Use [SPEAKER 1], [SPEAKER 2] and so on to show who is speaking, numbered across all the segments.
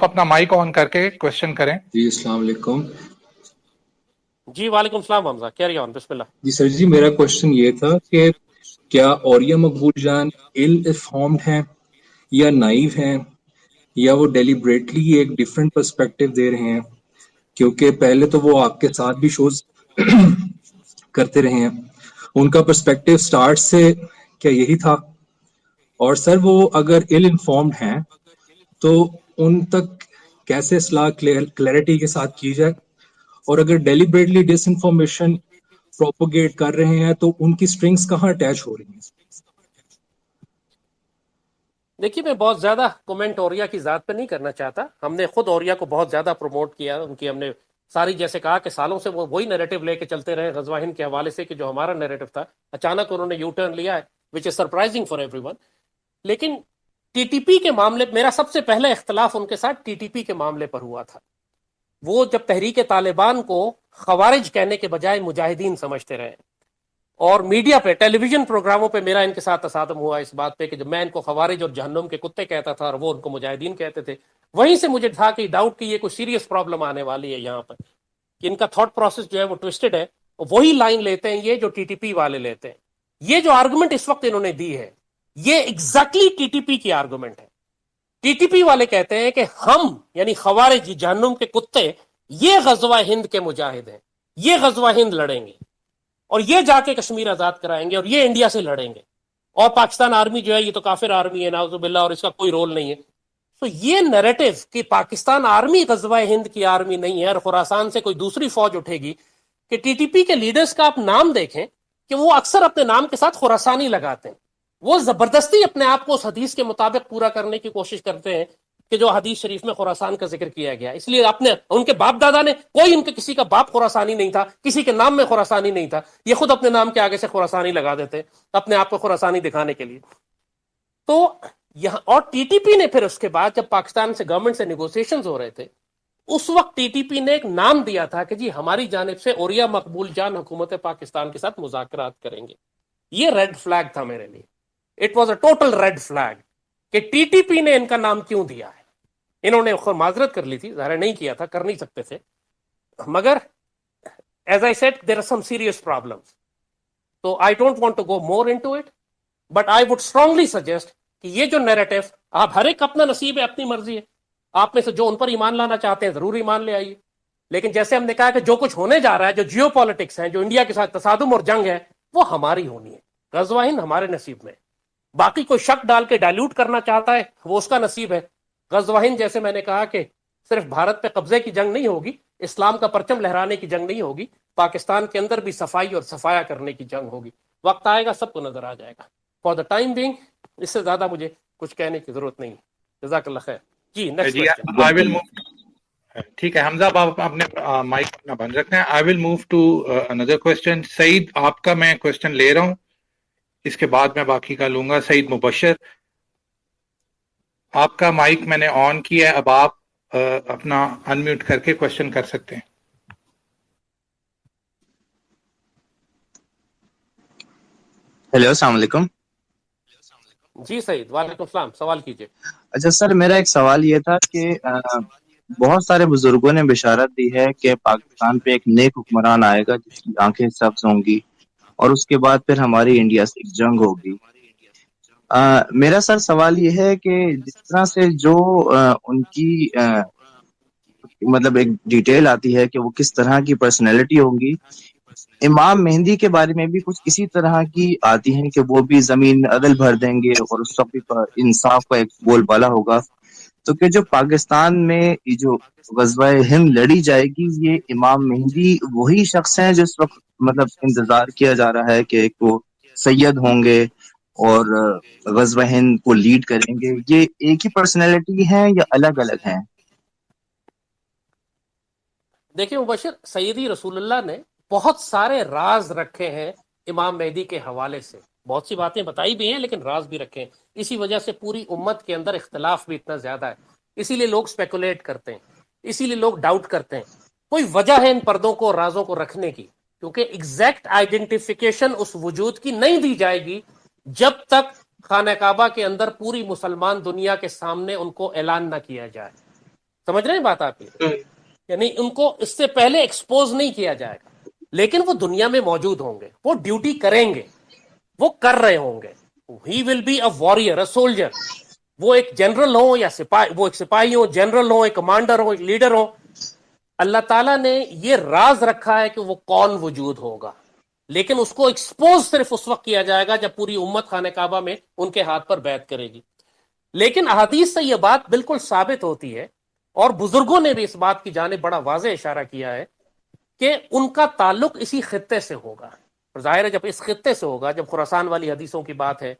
[SPEAKER 1] اپنا مائک آن کر کے کوشچن کریں.
[SPEAKER 2] جی السلام علیکم.
[SPEAKER 3] جی وعلیکم السلام حمزہ, کیری آن, بسم اللہ.
[SPEAKER 2] جی سر جی, میرا کوشچن یہ تھا کہ کیا اوریہ مقبول جان ایل انفارمڈ ہیں یا نائیو ہیں, یا وہ ڈیلیبریٹلی ایک ڈفرینٹ پرسپیکٹو دے رہے ہیں, کیونکہ پہلے تو وہ آپ کے ساتھ بھی شوز کرتے رہے ہیں, ان کا پرسپیکٹو سٹارٹ سے کیا یہی تھا؟ اور سر وہ اگر ایل انفارمڈ ہیں تو ان تک کیسے اصلاح کلیئرٹی کے ساتھ کی جائے, اور اگر ڈیلیبریٹلی ڈس انفارمیشن پروپوگیٹ کر رہے ہیں تو ان کی سٹرنگز کہاں اٹیچ ہو رہی ہیں؟
[SPEAKER 3] دیکھیے میں بہت زیادہ کومنٹ اوریا کی ذات پہ نہیں کرنا چاہتا. ہم نے خود اوریا کو بہت زیادہ پروموٹ کیا, ان کی ہم نے ساری, جیسے کہا کہ سالوں سے وہ وہی نیریٹو لے کے چلتے رہے غزوہ ہند کے حوالے سے, کہ جو ہمارا نیریٹو تھا اچانک انہوں نے یو ٹرن لیا ہے, وچ از سرپرائزنگ فار ایوری ون. لیکن ٹی ٹی پی کے معاملے, میرا سب سے پہلا اختلاف ان کے ساتھ ٹی ٹی پی کے معاملے پر ہوا تھا. وہ جب تحریک طالبان کو خوارج کہنے کے بجائے مجاہدین سمجھتے رہے, اور میڈیا پہ, ٹیلی ویژن پروگراموں پہ میرا ان کے ساتھ تصادم ہوا اس بات پہ کہ جب میں ان کو خوارج اور جہنم کے کتے کہتا تھا اور وہ ان کو مجاہدین کہتے تھے, وہیں سے مجھے تھا کہ ڈاؤٹ کہ یہ کوئی سیریس پرابلم آنے والی ہے یہاں پر, کہ ان کا تھاٹ پروسیس جو ہے وہ ٹوسٹڈ ہے. وہی لائن لیتے ہیں یہ جو ٹی ٹی پی والے لیتے ہیں. یہ جو آرگومنٹ اس وقت انہوں نے دی ہے یہ ایگزیکٹلی ٹی ٹی پی کی آرگومنٹ ہے. ٹی ٹی پی والے کہتے ہیں کہ ہم یعنی خوارج جہنم کے کتے یہ غزوہ ہند کے مجاہد ہیں, یہ غزوہ ہند لڑیں گے اور یہ جا کے کشمیر آزاد کرائیں گے اور یہ انڈیا سے لڑیں گے, اور پاکستان آرمی جو ہے یہ تو کافر آرمی ہے نعوذ باللہ اور اس کا کوئی رول نہیں ہے. تو یہ نیریٹو کہ پاکستان آرمی غزوہ ہند کی آرمی نہیں ہے اور خراسان سے کوئی دوسری فوج اٹھے گی, کہ ٹی ٹی پی کے لیڈرز کا آپ نام دیکھیں کہ وہ اکثر اپنے نام کے ساتھ خراسانی لگاتے ہیں. وہ زبردستی اپنے آپ کو اس حدیث کے مطابق پورا کرنے کی کوشش کرتے ہیں کہ جو حدیث شریف میں خراسان کا ذکر کیا گیا. اس لیے اپنے ان کے باپ دادا نے, کوئی ان کے کسی کا باپ خراسانی نہیں تھا, کسی کے نام میں خراسانی نہیں تھا, یہ خود اپنے نام کے آگے سے خراسانی لگا دیتے اپنے آپ کو خراسانی دکھانے کے لیے. تو یہاں, اور ٹی ٹی پی نے پھر اس کے بعد جب پاکستان سے گورنمنٹ سے نیگوسیشنز ہو رہے تھے, اس وقت ٹی ٹی پی نے ایک نام دیا تھا کہ جی ہماری جانب سے اوریہ مقبول جان حکومت پاکستان کے ساتھ مذاکرات کریں گے. یہ ریڈ فلیگ تھا میرے لیے, it was a total red flag کہ ٹی ٹی پی نے ان کا نام کیوں دیا ہے. انہوں نے خود معذرت کر لی تھی, ظاہر نہیں کیا تھا, کر نہیں سکتے تھے, مگر as I said there are some serious problems. تو I don't want to go more into it, but I would strongly suggest کہ یہ جو نیریٹو, آپ ہر ایک اپنا نصیب ہے, اپنی مرضی ہے, آپ میں سے جو ان پر ایمان لانا چاہتے ہیں ضرور ایمان لے آئیے, لیکن جیسے ہم نے کہا کہ جو کچھ ہونے جا رہا ہے, جو جیو پالیٹکس ہے, جو انڈیا کے ساتھ تصادم اور جنگ ہے, وہ ہماری ہونی ہے. غزوہ ہند ہمارے نصیب میں, باقی کوئی شک ڈال کے ڈائلیوٹ کرنا چاہتا ہے وہ اس کا نصیب ہے. غزوہ ہند جیسے میں نے کہا کہ صرف بھارت پہ قبضے کی جنگ نہیں ہوگی, اسلام کا پرچم لہرانے کی جنگ نہیں ہوگی, پاکستان کے اندر بھی صفائی اور صفایا کرنے کی جنگ ہوگی. وقت آئے گا سب کو نظر آ جائے گا. فار دا ٹائم بینگ اس سے زیادہ مجھے کچھ کہنے کی ضرورت نہیں. جزاک اللہ خیر. جی نیکسٹ.
[SPEAKER 1] ٹھیک ہے حمزہ, آپ اپنے مائک اپنا بند رکھنا ہے. I will move to another question. Saeed آپ کا میں کوشچن لے رہا ہوں, اس کے بعد میں باقی کا لوں گا. سعید مبشر, آپ کا مائک میں نے آن کیا ہے, اب آپ اپنا انمیوٹ کر کے کوشچن کر سکتے ہیں.
[SPEAKER 4] ہیلو السلام علیکم.
[SPEAKER 3] جی سعید, وعلیکم السلام, سوال کیجیے.
[SPEAKER 4] اچھا سر, میرا ایک سوال یہ تھا کہ بہت سارے بزرگوں نے بشارت دی ہے کہ پاکستان پہ ایک نیک حکمران آئے گا جس کی آنکھیں سبز ہوں گی, اور اس کے بعد پھر ہماری انڈیا سے ایک جنگ ہوگی. میرا سر سوال یہ ہے کہ جس طرح سے جو ان کی مطلب ایک ڈیٹیل آتی ہے کہ وہ کس طرح کی پرسنالٹی ہوں گی, امام مہدی کے بارے میں بھی کچھ اسی طرح کی آتی ہیں کہ وہ بھی زمین عدل بھر دیں گے اور اس وقت بھی انصاف کا ایک بول بالا ہوگا. تو کہ جو پاکستان میں جو غزوہ ہند لڑی جائے گی, یہ امام مہدی وہی شخص ہیں جو اس وقت مطلب انتظار کیا جا رہا ہے کہ ایک وہ سید ہوں گے اور غزوہ ہند کو لیڈ کریں گے, یہ ایک ہی پرسنالٹی ہیں یا الگ الگ ہیں؟
[SPEAKER 3] دیکھیں مبشر, سیدی رسول اللہ نے بہت سارے راز رکھے ہیں امام مہدی کے حوالے سے, بہت سی باتیں بتائی بھی ہیں لیکن راز بھی رکھے ہیں. اسی وجہ سے پوری امت کے اندر اختلاف بھی اتنا زیادہ ہے, اسی لیے لوگ اسپیکولیٹ کرتے ہیں, اسی لیے لوگ ڈاؤٹ کرتے ہیں. کوئی وجہ ہے ان پردوں کو, رازوں کو رکھنے کی, کیونکہ ایگزیکٹ آئیڈینٹیفیکیشن اس وجود کی نہیں دی جائے گی جب تک خانہ کعبہ کے اندر پوری مسلمان دنیا کے سامنے ان کو اعلان نہ کیا جائے. سمجھ رہے ہیں بات آپ کی؟ یعنی ان کو اس سے پہلے ایکسپوز نہیں کیا جائے گا، لیکن وہ دنیا میں موجود ہوں گے، وہ ڈیوٹی کریں گے، وہ کر رہے ہوں گے. He will be a warrior, a soldier. وہ ایک جنرل ہو یا سپاہی، وہ ایک سپاہی ہو، جنرل ہو، ایک کمانڈر ہو، ایک لیڈر ہو. اللہ تعالیٰ نے یہ راز رکھا ہے کہ وہ کون وجود ہوگا، لیکن اس کو ایکسپوز صرف اس وقت کیا جائے گا جب پوری امت خانہ کعبہ میں ان کے ہاتھ پر بیعت کرے گی. لیکن احادیث سے یہ بات بالکل ثابت ہوتی ہے، اور بزرگوں نے بھی اس بات کی جانب بڑا واضح اشارہ کیا ہے کہ ان کا تعلق اسی خطے سے ہوگا. ظاہر ہے جب اس خطے سے ہوگا، جب خراسان والی حدیثوں کی بات ہے،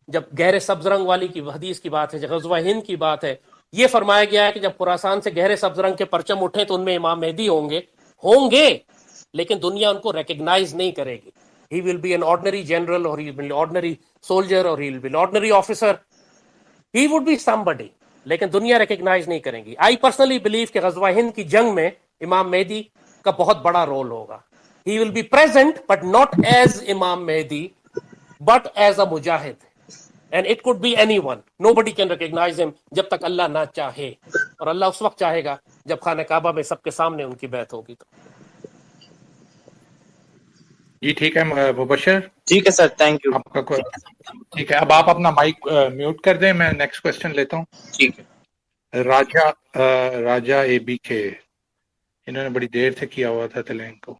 [SPEAKER 3] جب گہرے سبز رنگ والی کی حدیث کی بات ہے، جب غزوہ ہند کی بات ہے، یہ فرمایا گیا ہے کہ جب خراسان سے گہرے سبز رنگ کے پرچم اٹھے تو ان میں امام مہدی ہوں گے، لیکن دنیا ان کو ریکگنائز نہیں کرے گی. He will be an ordinary general, اور he will be ordinary soldier, اور he will be ordinary officer. He would be somebody، لیکن دنیا ریکگنائز نہیں کریں گی. آئی پرسنلی بلیو کہ غزوہ ہند کی جنگ میں امام مہدی کا بہت بڑا رول ہوگا. He will be present but not as Imam Mahdi but as a مجاہد. And it could be anyone, nobody can recognise ہم جب تک اللہ نہ چاہے، اور اللہ اس وقت چاہے گا جب خانہ کعبہ میں سب کے سامنے ان کی بیعت ہوگی. تو
[SPEAKER 1] جی ٹھیک ہے مبشر،
[SPEAKER 4] ٹھیک ہے سر، تھینک یو.
[SPEAKER 1] آپ کا ٹھیک ہے. اب آپ اپنا مائک میوٹ کر دیں، میں نیکسٹ کوشچن لیتا ہوں.
[SPEAKER 4] ٹھیک ہے.
[SPEAKER 1] راجا اے بی کے، انہوں نے بڑی دیر سے کیا ہوا تھا تلنگ کو.